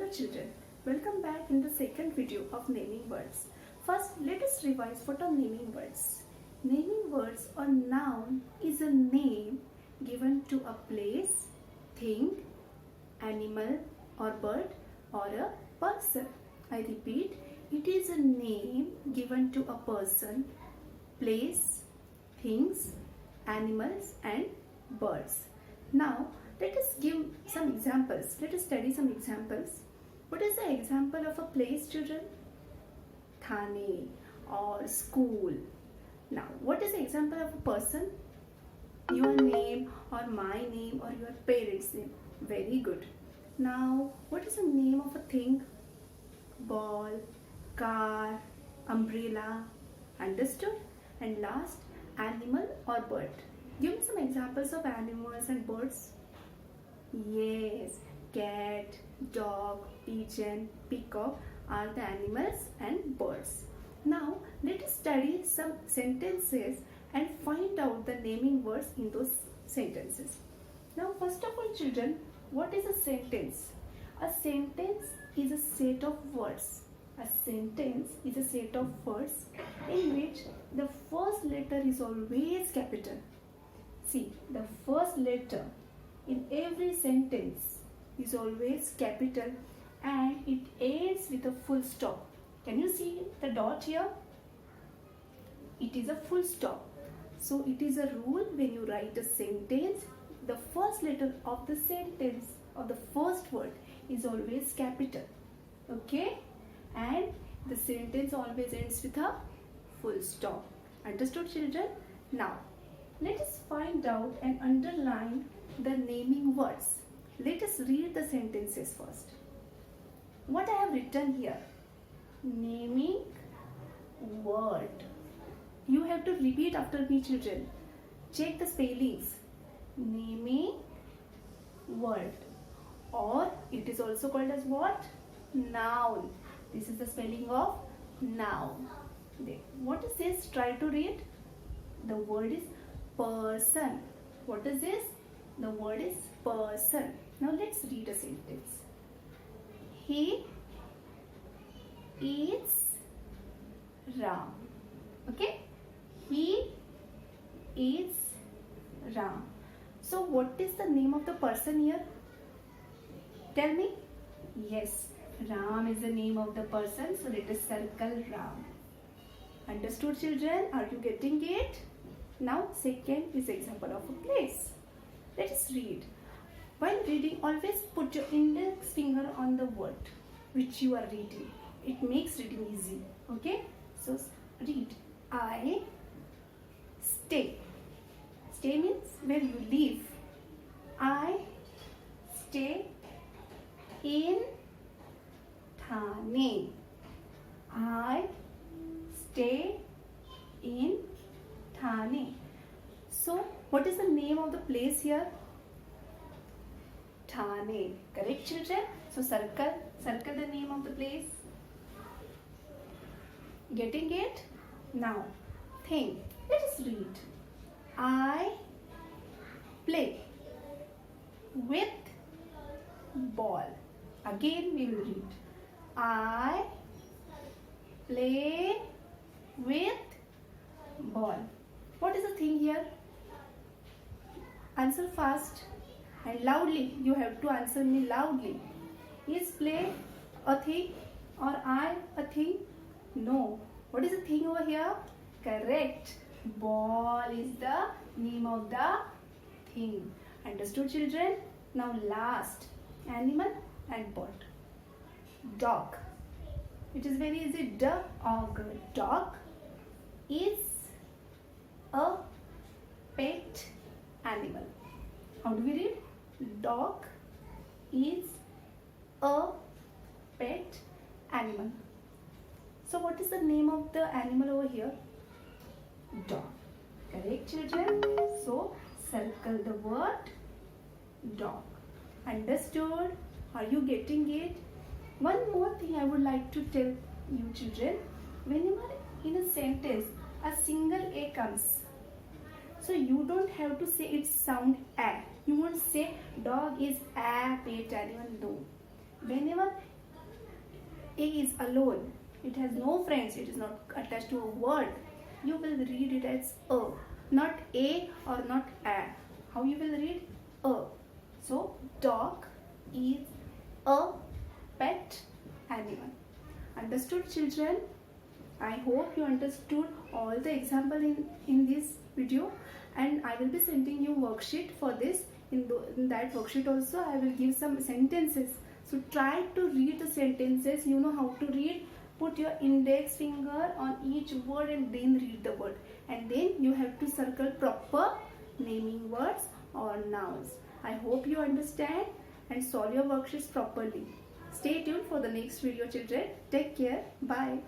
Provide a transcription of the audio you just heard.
Hello children, welcome back in the second video of naming words. First, let us revise what are naming words. Naming words or noun is a name given to a place, thing, animal or bird or a person. I repeat, it is a name given to a person, place, things, animals and birds. Now, let us give some examples. Let us study some examples. What is the example of a place, children? Thane or school. Now, what is the example of a person? Your name or my name or your parents' name. Very good. Now, what is the name of a thing? Ball, car, umbrella. Understood? And last, animal or bird. Give me some examples of animals and birds. Yes, cat, dog, pigeon, peacock are the animals and birds. Now, let us study some sentences and find out the naming words in those sentences. Now, first of all, children, what is a sentence? A sentence is a set of words. A sentence is a set of words in which the first letter is always capital. See, the first letter in every sentence is always capital and it ends with a full stop. Can you see the dot here? It is a full stop. So it is a rule when you write a sentence, the first letter of the sentence or the first word is always capital. Okay? And the sentence always ends with a full stop. Understood, children? Now, let us find out and underline the naming words. Let us read the sentences first. What I have written here? Naming word. You have to repeat after me, children. Check the spellings. Naming word. Or it is also called as what? Noun. This is the spelling of noun. What is this? Try to read. The word is person. What is this? The word is person. Now let's read a sentence. He is Ram. Okay? He is Ram. So what is the name of the person here? Tell me. Yes, Ram is the name of the person. So let us circle Ram. Understood, children? Are you getting it? Now, second is example of a place. Let us read. While reading, always put your index finger on the word which you are reading. It makes reading easy. Okay? So, read. I stay. Stay means where you live. I stay in Thane. I stay in Thane. So, what is the name of the place here? Thane. Correct, children? So, circle the name of the place. Getting it? Now, think. Let us read. I play with ball. Again, we will read. I play with ball. What is the thing here? Answer fast and loudly. You have to answer me loudly. Is play a thing or I a thing? No. What is the thing over here? Correct. Ball is the name of the thing. Understood, children? Now last, animal and bird. Dog. It is very easy. Dog. Dog is a pet animal. How do we read? Dog is a pet animal. So what is the name of the animal over here? Dog. Correct, children? So circle the word dog. Understood? Are you getting it? One more thing I would like to tell you, children. Whenever in a sentence a single A comes, so you don't have to say its sound A. You won't say dog is a pet animal. No. Whenever A is alone. It has no friends. It is not attached to a word. You will read it as a, not a or not a. How you will read? A. So dog is a pet animal. Understood, children? I hope you understood all the example in this video, and I will be sending you worksheet for this. In that worksheet also I will give some sentences. So try to read the sentences. You know how to read. Put your index finger on each word and then read the word. And then you have to circle proper naming words or nouns. I hope you understand and solve your worksheets properly. Stay tuned for the next video, children. Take care. Bye.